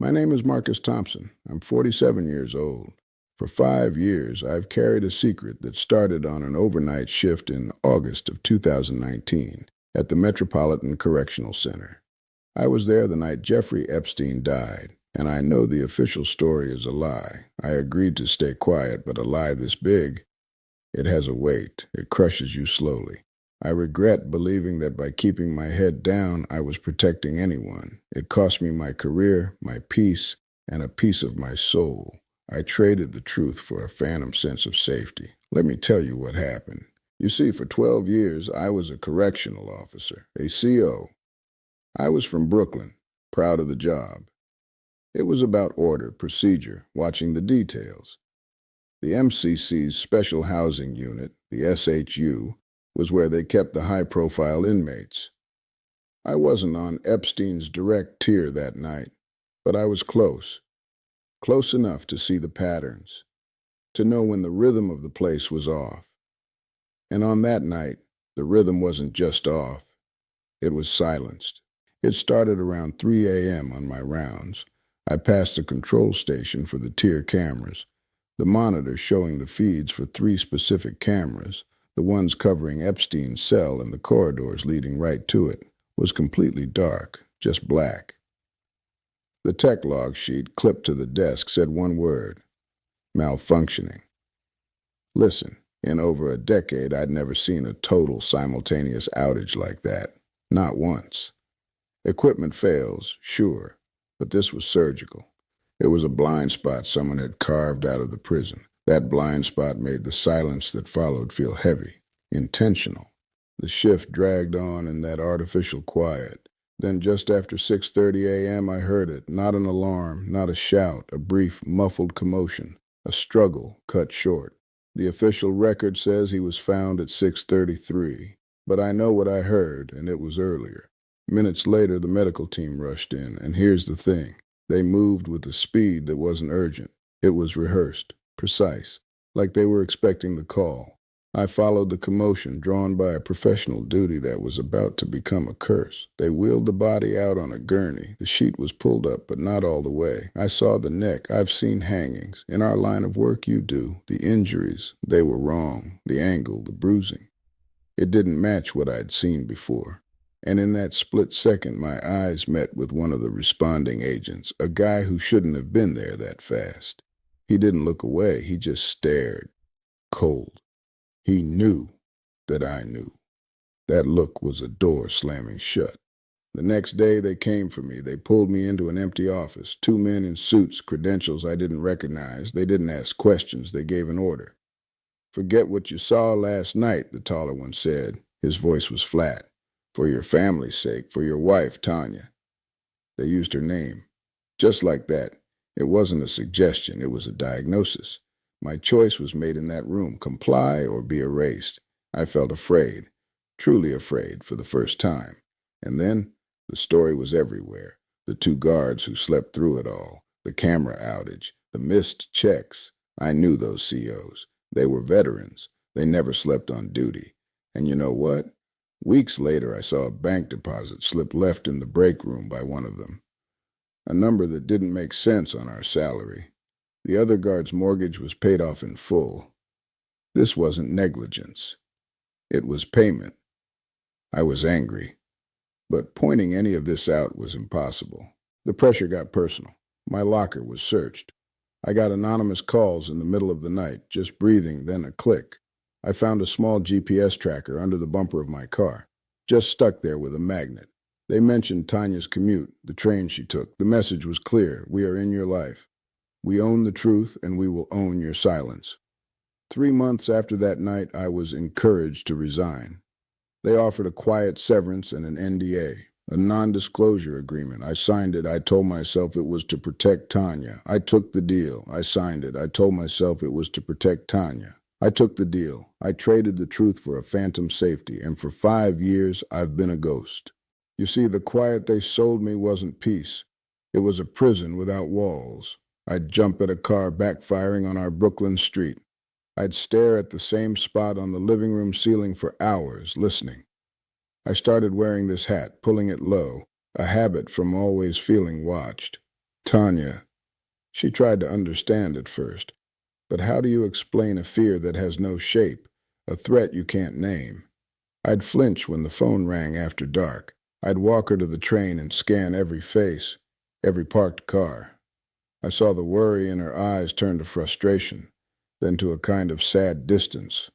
My name is Marcus Thompson. I'm 47 years old. For 5 years, I've carried a secret that started on an overnight shift in August of 2019 at the Metropolitan Correctional Center. I was there the night Jeffrey Epstein died, and I know the official story is a lie. I agreed to stay quiet, but a lie this big, it has a weight. It crushes you slowly. I regret believing that by keeping my head down, I was protecting anyone. It cost me my career, my peace, and a piece of my soul. I traded the truth for a phantom sense of safety. Let me tell you what happened. You see, for 12 years, I was a correctional officer, a CO. I was from Brooklyn, proud of the job. It was about order, procedure, watching the details. The MCC's Special Housing Unit, the SHU, was where they kept the high-profile inmates. I wasn't on Epstein's direct tier that night, but I was close enough to see the patterns, to know when the rhythm of the place was off. And on that night, the rhythm wasn't just off, it was silenced. It started around 3 a.m. on my rounds. I passed the control station for the tier cameras, the monitor showing the feeds for 3 specific cameras. The ones covering Epstein's cell and the corridors leading right to it was completely dark, just black. The tech log sheet clipped to the desk said one word: malfunctioning. Listen, in over a decade, I'd never seen a total simultaneous outage like that. Not once. Equipment fails, sure, but this was surgical. It was a blind spot someone had carved out of the prison. That blind spot made the silence that followed feel heavy, intentional. The shift dragged on in that artificial quiet. Then just after 6:30 a.m. I heard it, not an alarm, not a shout, a brief, muffled commotion, a struggle cut short. The official record says he was found at 6:33, but I know what I heard, and it was earlier. Minutes later, the medical team rushed in, and here's the thing. They moved with a speed that wasn't urgent. It was rehearsed, precise, like they were expecting the call. I followed the commotion, drawn by a professional duty that was about to become a curse. They wheeled the body out on a gurney. The sheet was pulled up, but not all the way. I saw the neck. I've seen hangings. In our line of work, you do. The injuries, they were wrong. The angle, the bruising. It didn't match what I'd seen before. And in that split second, my eyes met with one of the responding agents, a guy who shouldn't have been there that fast. He didn't look away, he just stared, cold. He knew that I knew. That look was a door slamming shut. The next day, they came for me. They pulled me into an empty office. 2 men in suits, credentials I didn't recognize. They didn't ask questions, they gave an order. "Forget what you saw last night," the taller one said. His voice was flat. "For your family's sake, for your wife, Tanya." They used her name. Just like that. It wasn't a suggestion, it was a diagnosis. My choice was made in that room: comply or be erased. I felt afraid, truly afraid, for the first time. And then, the story was everywhere. The 2 guards who slept through it all, the camera outage, the missed checks. I knew those COs. They were veterans. They never slept on duty. And you know what? Weeks later, I saw a bank deposit slip left in the break room by one of them. A number that didn't make sense on our salary. The other guard's mortgage was paid off in full. This wasn't negligence. It was payment. I was angry. But pointing any of this out was impossible. The pressure got personal. My locker was searched. I got anonymous calls in the middle of the night, just breathing, then a click. I found a small GPS tracker under the bumper of my car, just stuck there with a magnet. They mentioned Tanya's commute, the train she took. The message was clear: we are in your life. We own the truth, and we will own your silence. 3 months after that night, I was encouraged to resign. They offered a quiet severance and an NDA, a non-disclosure agreement. I signed it. I told myself it was to protect Tanya. I took the deal. I signed it. I told myself it was to protect Tanya. I took the deal. I traded the truth for a phantom safety, and for 5 years, I've been a ghost. You see, the quiet they sold me wasn't peace. It was a prison without walls. I'd jump at a car backfiring on our Brooklyn street. I'd stare at the same spot on the living room ceiling for hours, listening. I started wearing this hat, pulling it low, a habit from always feeling watched. Tanya. She tried to understand at first. But how do you explain a fear that has no shape, a threat you can't name? I'd flinch when the phone rang after dark. I'd walk her to the train and scan every face, every parked car. I saw the worry in her eyes turn to frustration, then to a kind of sad distance.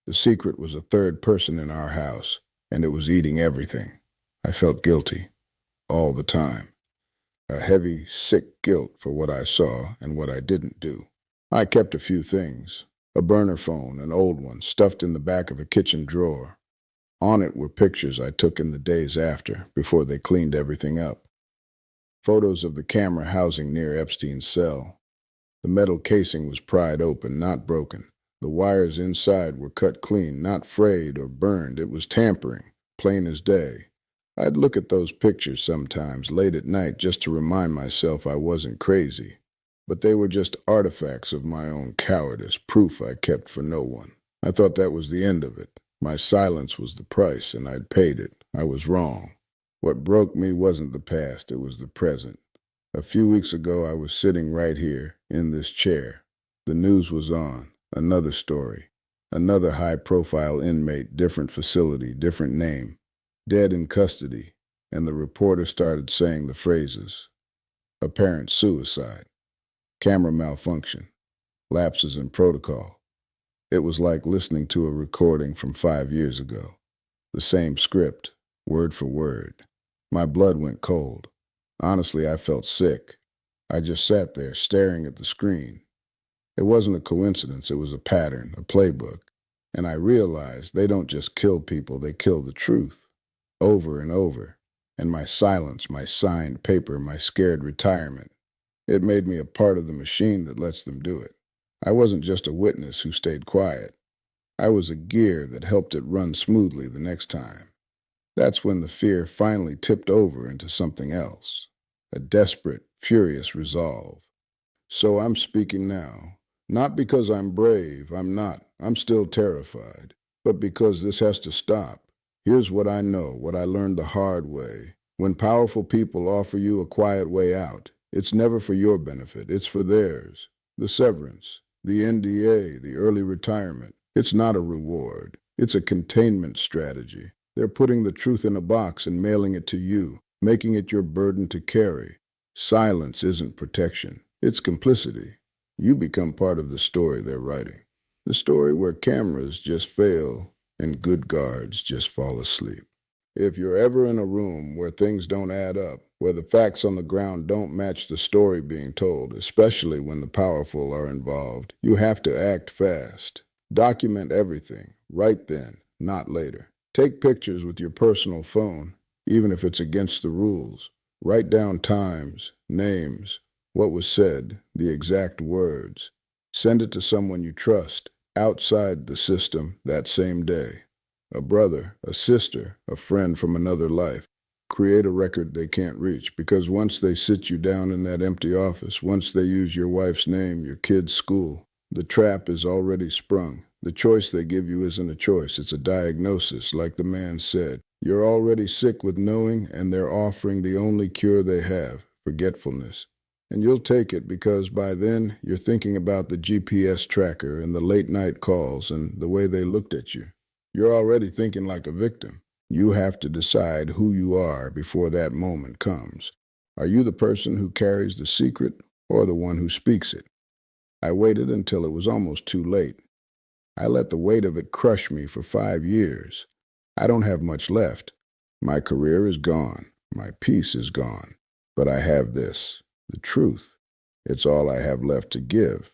The secret was a third person in our house, and it was eating everything. I felt guilty, all the time. A heavy, sick guilt for what I saw and what I didn't do. I kept a few things. A burner phone, an old one, stuffed in the back of a kitchen drawer. On it were pictures I took in the days after, before they cleaned everything up. Photos of the camera housing near Epstein's cell. The metal casing was pried open, not broken. The wires inside were cut clean, not frayed or burned. It was tampering, plain as day. I'd look at those pictures sometimes, late at night, just to remind myself I wasn't crazy. But they were just artifacts of my own cowardice, proof I kept for no one. I thought that was the end of it. My silence was the price, and I'd paid it. I was wrong. What broke me wasn't the past, it was the present. A few weeks ago, I was sitting right here, in this chair. The news was on. Another story. Another high-profile inmate, different facility, different name. Dead in custody, and the reporter started saying the phrases. Apparent suicide. Camera malfunction. Lapses in protocol. It was like listening to a recording from 5 years ago. The same script, word for word. My blood went cold. Honestly, I felt sick. I just sat there, staring at the screen. It wasn't a coincidence, it was a pattern, a playbook. And I realized they don't just kill people, they kill the truth. Over and over. And my silence, my signed paper, my scared retirement. It made me a part of the machine that lets them do it. I wasn't just a witness who stayed quiet. I was a gear that helped it run smoothly the next time. That's when the fear finally tipped over into something else. A desperate, furious resolve. So I'm speaking now. Not because I'm brave, I'm not. I'm still terrified. But because this has to stop. Here's what I know, what I learned the hard way. When powerful people offer you a quiet way out, it's never for your benefit, it's for theirs. The severance, the NDA, the early retirement. It's not a reward. It's a containment strategy. They're putting the truth in a box and mailing it to you, making it your burden to carry. Silence isn't protection. It's complicity. You become part of the story they're writing. The story where cameras just fail and good guards just fall asleep. If you're ever in a room where things don't add up, where the facts on the ground don't match the story being told, especially when the powerful are involved, you have to act fast. Document everything, right then, not later. Take pictures with your personal phone, even if it's against the rules. Write down times, names, what was said, the exact words. Send it to someone you trust, outside the system that same day. A brother, a sister, a friend from another life. Create a record they can't reach, because once they sit you down in that empty office, once they use your wife's name, your kid's school, the trap is already sprung. The choice they give you isn't a choice, it's a diagnosis, like the man said. You're already sick with knowing, and they're offering the only cure they have, forgetfulness. And you'll take it because by then you're thinking about the GPS tracker and the late night calls and the way they looked at you. You're already thinking like a victim. You have to decide who you are before that moment comes. Are you the person who carries the secret or the one who speaks it? I waited until it was almost too late. I let the weight of it crush me for 5 years. I don't have much left. My career is gone. My peace is gone. But I have this, the truth. It's all I have left to give.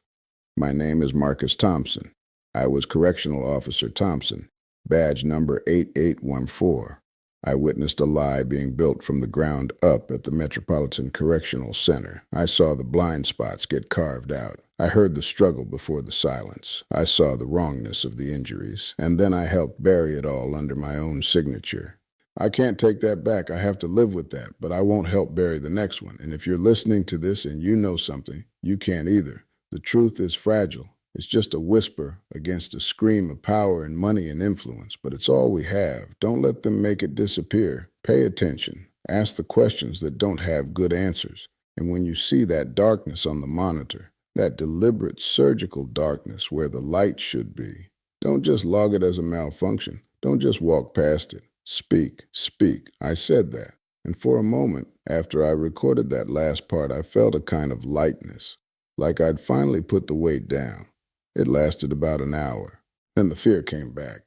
My name is Marcus Thompson. I was Correctional Officer Thompson, badge number 8814. I witnessed a lie being built from the ground up at the Metropolitan Correctional Center. I saw the blind spots get carved out. I heard the struggle before the silence. I saw the wrongness of the injuries, and then I helped bury it all under my own signature. I can't take that back. I have to live with that, but I won't help bury the next one. And if you're listening to this and you know something, you can't either. The truth is fragile. It's just a whisper against a scream of power and money and influence, but it's all we have. Don't let them make it disappear. Pay attention. Ask the questions that don't have good answers. And when you see that darkness on the monitor, that deliberate surgical darkness where the light should be, don't just log it as a malfunction. Don't just walk past it. Speak, speak. I said that. And for a moment, after I recorded that last part, I felt a kind of lightness, like I'd finally put the weight down. It lasted about an hour. Then the fear came back.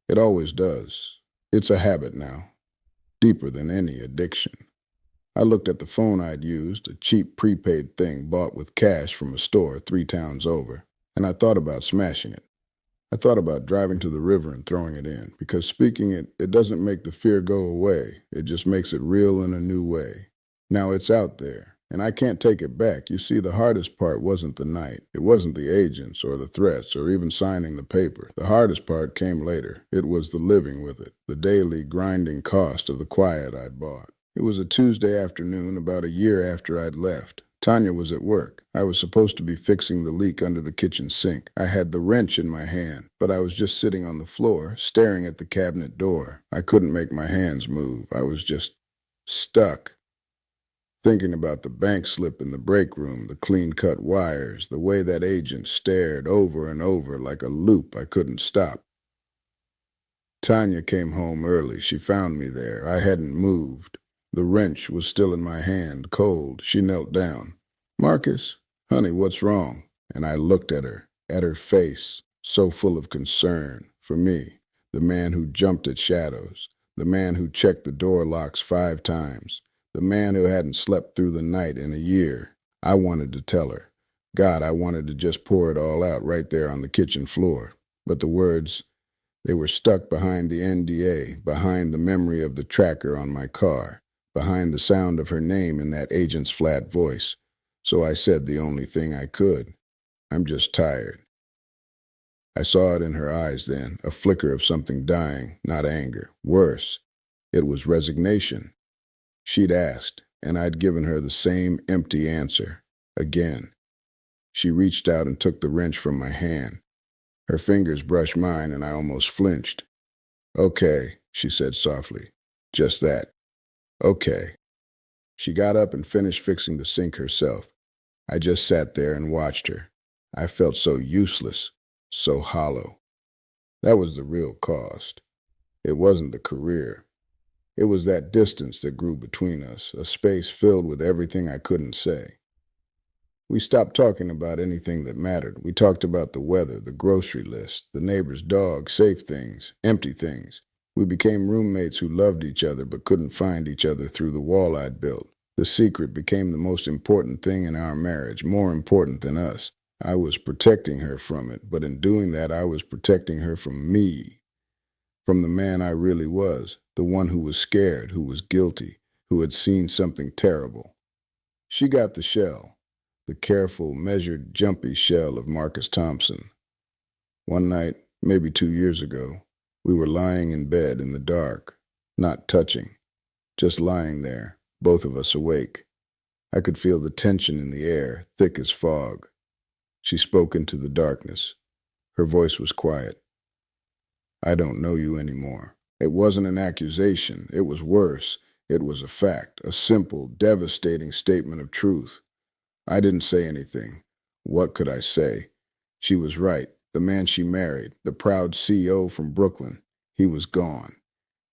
It always does. It's a habit now, deeper than any addiction. I looked at the phone I'd used, a cheap prepaid thing bought with cash from a store 3 towns over, and I thought about smashing it. I thought about driving to the river and throwing it in, because speaking it doesn't make the fear go away. It just makes it real in a new way. Now it's out there, and I can't take it back. You see, the hardest part wasn't the night. It wasn't the agents or the threats or even signing the paper. The hardest part came later. It was the living with it, the daily grinding cost of the quiet I'd bought. It was a Tuesday afternoon, about a year after I'd left. Tanya was at work. I was supposed to be fixing the leak under the kitchen sink. I had the wrench in my hand, but I was just sitting on the floor, staring at the cabinet door. I couldn't make my hands move. I was just stuck, thinking about the bank slip in the break room, the clean-cut wires, the way that agent stared over and over like a loop I couldn't stop. Tanya came home early. She found me there. I hadn't moved. The wrench was still in my hand, cold. She knelt down. "Marcus, honey, what's wrong?" And I looked at her face, so full of concern for me, the man who jumped at shadows, the man who checked the door locks 5 times, the man who hadn't slept through the night in a year. I wanted to tell her. God, I wanted to just pour it all out right there on the kitchen floor. But the words, they were stuck behind the NDA, behind the memory of the tracker on my car, behind the sound of her name in that agent's flat voice. So I said the only thing I could. "I'm just tired." I saw it in her eyes then, a flicker of something dying, not anger. Worse, it was resignation. She'd asked, and I'd given her the same empty answer. Again. She reached out and took the wrench from my hand. Her fingers brushed mine, and I almost flinched. "Okay," she said softly. "Just that. Okay." She got up and finished fixing the sink herself. I just sat there and watched her. I felt so useless, so hollow. That was the real cost. It wasn't the career. It was that distance that grew between us, a space filled with everything I couldn't say. We stopped talking about anything that mattered. We talked about the weather, the grocery list, the neighbor's dog, safe things, empty things. We became roommates who loved each other but couldn't find each other through the wall I'd built. The secret became the most important thing in our marriage, more important than us. I was protecting her from it, but in doing that, I was protecting her from me, from the man I really was, the one who was scared, who was guilty, who had seen something terrible. She got the shell, the careful, measured, jumpy shell of Marcus Thompson. One night, maybe 2 years ago, we were lying in bed in the dark, not touching, just lying there, both of us awake. I could feel the tension in the air, thick as fog. She spoke into the darkness. Her voice was quiet. "I don't know you anymore." It wasn't an accusation. It was worse. It was a fact, a simple, devastating statement of truth. I didn't say anything. What could I say? She was right. The man she married, the proud CEO from Brooklyn, he was gone.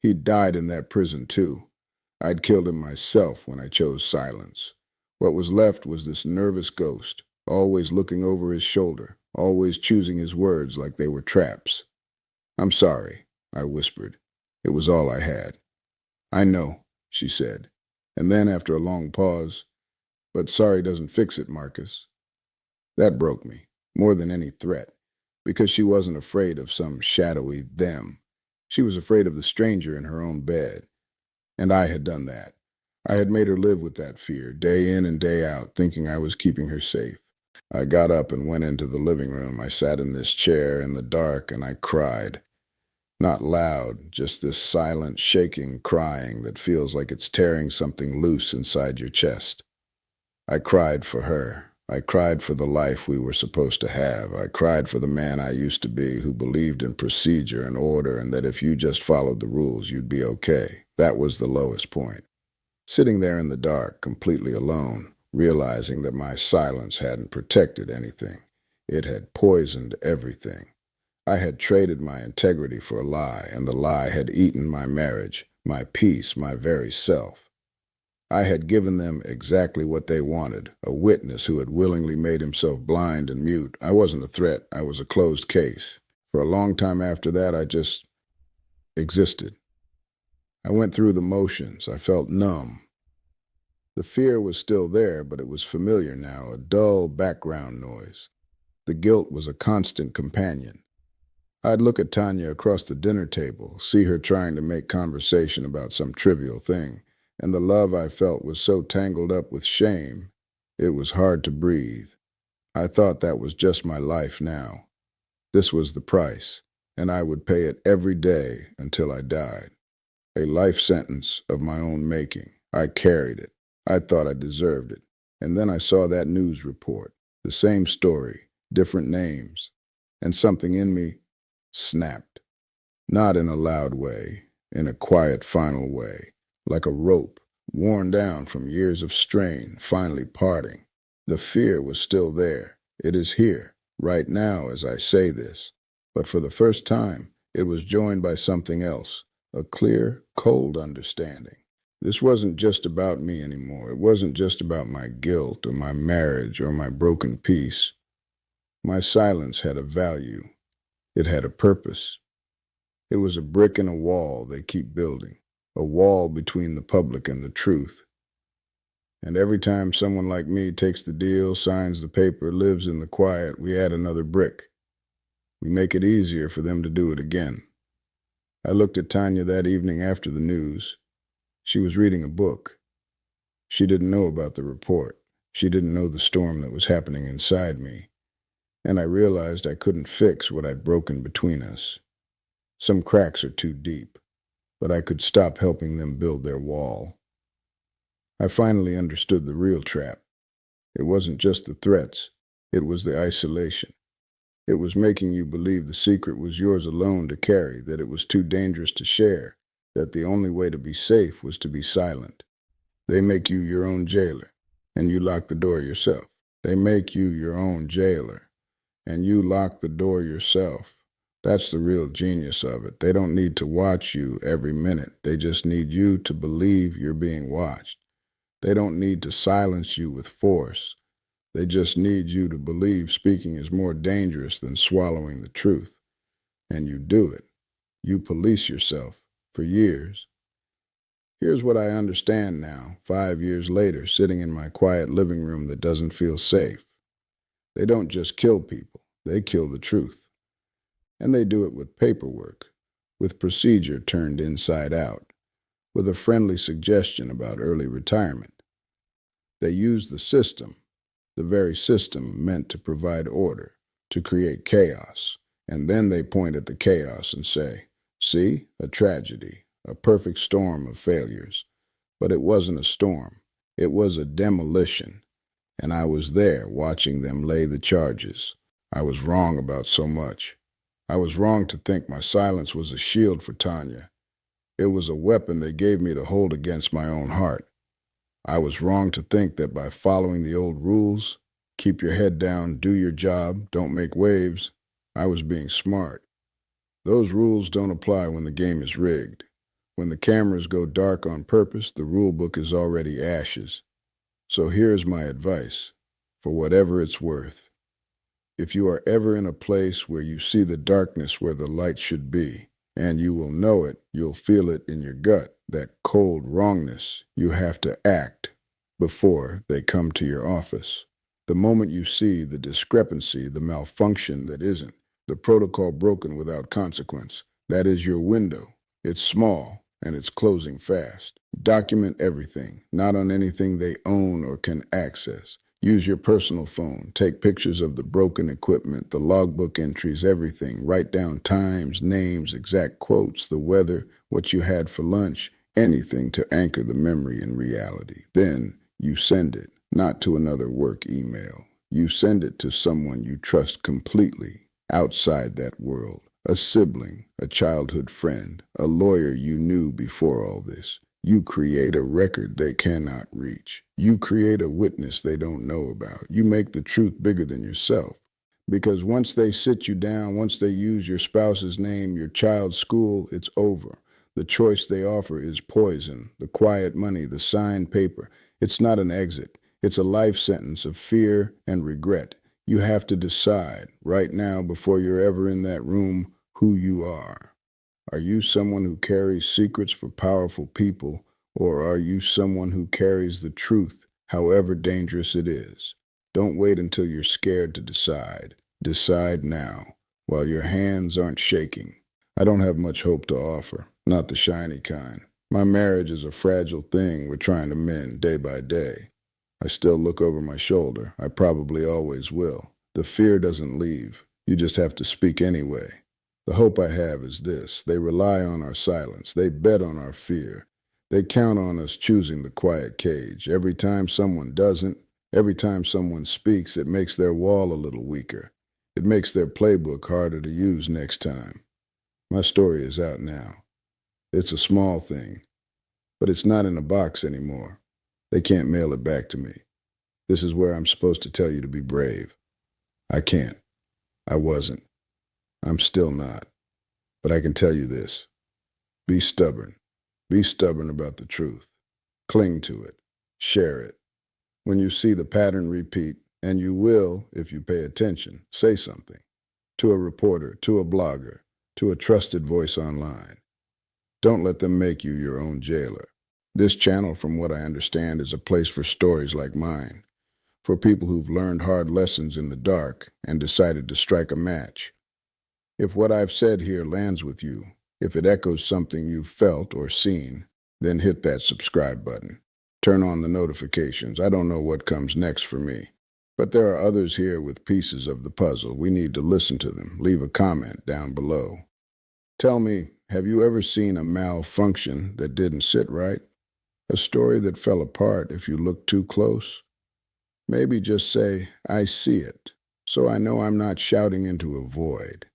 He'd died in that prison, too. I'd killed him myself when I chose silence. What was left was this nervous ghost, always looking over his shoulder, always choosing his words like they were traps. "I'm sorry," I whispered. It was all I had. "I know," she said. And then, after a long pause, "But sorry doesn't fix it, Marcus." That broke me, more than any threat, because she wasn't afraid of some shadowy them. She was afraid of the stranger in her own bed. And I had done that. I had made her live with that fear, day in and day out, thinking I was keeping her safe. I got up and went into the living room. I sat in this chair in the dark and I cried. Not loud, just this silent, shaking crying that feels like it's tearing something loose inside your chest. I cried for her. I cried for the life we were supposed to have. I cried for the man I used to be who believed in procedure and order and that if you just followed the rules, you'd be okay. That was the lowest point. Sitting there in the dark, completely alone, realizing that my silence hadn't protected anything. It had poisoned everything. I had traded my integrity for a lie, and the lie had eaten my marriage, my peace, my very self. I had given them exactly what they wanted, a witness who had willingly made himself blind and mute. I wasn't a threat. I was a closed case. For a long time after that, I just existed. I went through the motions. I felt numb. The fear was still there, but it was familiar now, a dull background noise. The guilt was a constant companion. I'd look at Tanya across the dinner table, see her trying to make conversation about some trivial thing, and the love I felt was so tangled up with shame, it was hard to breathe. I thought that was just my life now. This was the price, and I would pay it every day until I died. A life sentence of my own making. I carried it. I thought I deserved it. And then I saw that news report. The same story, different names. And something in me snapped. Not in a loud way, in a quiet, final way. Like a rope, worn down from years of strain, finally parting. The fear was still there. It is here, right now as I say this. But for the first time, it was joined by something else. A clear, cold understanding. This wasn't just about me anymore. It wasn't just about my guilt or my marriage or my broken peace. My silence had a value. It had a purpose. It was a brick in a wall they keep building, a wall between the public and the truth. And every time someone like me takes the deal, signs the paper, lives in the quiet, we add another brick. We make it easier for them to do it again. I looked at Tanya that evening after the news. She was reading a book. She didn't know about the report. She didn't know the storm that was happening inside me. And I realized I couldn't fix what I'd broken between us. Some cracks are too deep, but I could stop helping them build their wall. I finally understood the real trap. It wasn't just the threats. It was the isolation. It was making you believe the secret was yours alone to carry, that it was too dangerous to share, that the only way to be safe was to be silent. They make you your own jailer, and you lock the door yourself. They make you your own jailer, and you lock the door yourself. That's the real genius of it. They don't need to watch you every minute. They just need you to believe you're being watched. They don't need to silence you with force. They just need you to believe speaking is more dangerous than swallowing the truth. And you do it. You police yourself for years. Here's what I understand now, 5 years later, sitting in my quiet living room that doesn't feel safe. They don't just kill people. They kill the truth. And they do it with paperwork, with procedure turned inside out, with a friendly suggestion about early retirement. They use the system, the very system meant to provide order, to create chaos. And then they point at the chaos and say, see, a tragedy, a perfect storm of failures. But it wasn't a storm. It was a demolition. And I was there watching them lay the charges. I was wrong about so much. I was wrong to think my silence was a shield for Tanya. It was a weapon they gave me to hold against my own heart. I was wrong to think that by following the old rules, keep your head down, do your job, don't make waves, I was being smart. Those rules don't apply when the game is rigged. When the cameras go dark on purpose, the rule book is already ashes. So here's my advice, for whatever it's worth. If you are ever in a place where you see the darkness where the light should be, and you will know it, you'll feel it in your gut, that cold wrongness, you have to act before they come to your office. The moment you see the discrepancy, the malfunction that isn't, the protocol broken without consequence, that is your window. It's small, and it's closing fast. Document everything, not on anything they own or can access. Use your personal phone. Take pictures of the broken equipment, the logbook entries, everything. Write down times, names, exact quotes, the weather, what you had for lunch, anything to anchor the memory in reality. Then you send it, not to another work email. You send it to someone you trust completely outside that world. A sibling, a childhood friend, a lawyer you knew before all this. You create a record they cannot reach. You create a witness they don't know about. You make the truth bigger than yourself. Because once they sit you down, once they use your spouse's name, your child's school, it's over. The choice they offer is poison, the quiet money, the signed paper. It's not an exit. It's a life sentence of fear and regret. You have to decide right now before you're ever in that room who you are. Are you someone who carries secrets for powerful people, or are you someone who carries the truth, however dangerous it is? Don't wait until you're scared to decide. Decide now, while your hands aren't shaking. I don't have much hope to offer, not the shiny kind. My marriage is a fragile thing we're trying to mend day by day. I still look over my shoulder. I probably always will. The fear doesn't leave. You just have to speak anyway. The hope I have is this. They rely on our silence. They bet on our fear. They count on us choosing the quiet cage. Every time someone doesn't, every time someone speaks, it makes their wall a little weaker. It makes their playbook harder to use next time. My story is out now. It's a small thing, but it's not in a box anymore. They can't mail it back to me. This is where I'm supposed to tell you to be brave. I can't. I wasn't. I'm still not. But I can tell you this. Be stubborn. Be stubborn about the truth. Cling to it. Share it. When you see the pattern repeat, and you will if you pay attention, say something. To a reporter, to a blogger, to a trusted voice online. Don't let them make you your own jailer. This channel, from what I understand, is a place for stories like mine, for people who've learned hard lessons in the dark and decided to strike a match. If what I've said here lands with you, if it echoes something you've felt or seen, then hit that subscribe button. Turn on the notifications. I don't know what comes next for me. But there are others here with pieces of the puzzle. We need to listen to them. Leave a comment down below. Tell me, have you ever seen a malfunction that didn't sit right? A story that fell apart if you looked too close? Maybe just say, I see it, so I know I'm not shouting into a void.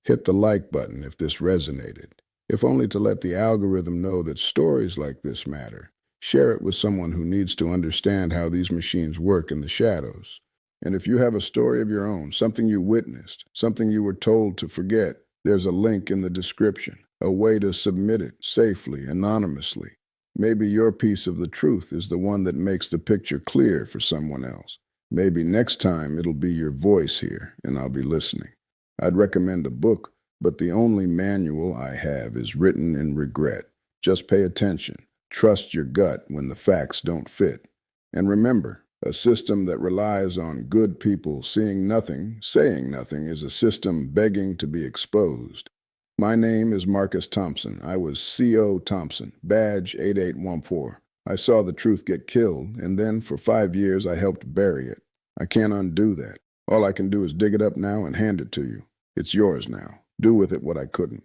Hit the like button if this resonated, if only to let the algorithm know that stories like this matter. Share it with someone who needs to understand how these machines work in the shadows. And if you have a story of your own, something you witnessed, something you were told to forget, there's a link in the description, a way to submit it safely, anonymously. Maybe your piece of the truth is the one that makes the picture clear for someone else. Maybe next time it'll be your voice here, and I'll be listening. I'd recommend a book, but the only manual I have is written in regret. Just pay attention. Trust your gut when the facts don't fit. And remember, a system that relies on good people seeing nothing, saying nothing, is a system begging to be exposed. My name is Marcus Thompson. I was C.O. Thompson, badge 8814. I saw the truth get killed, and then for 5 years I helped bury it. I can't undo that. All I can do is dig it up now and hand it to you. It's yours now. Do with it what I couldn't.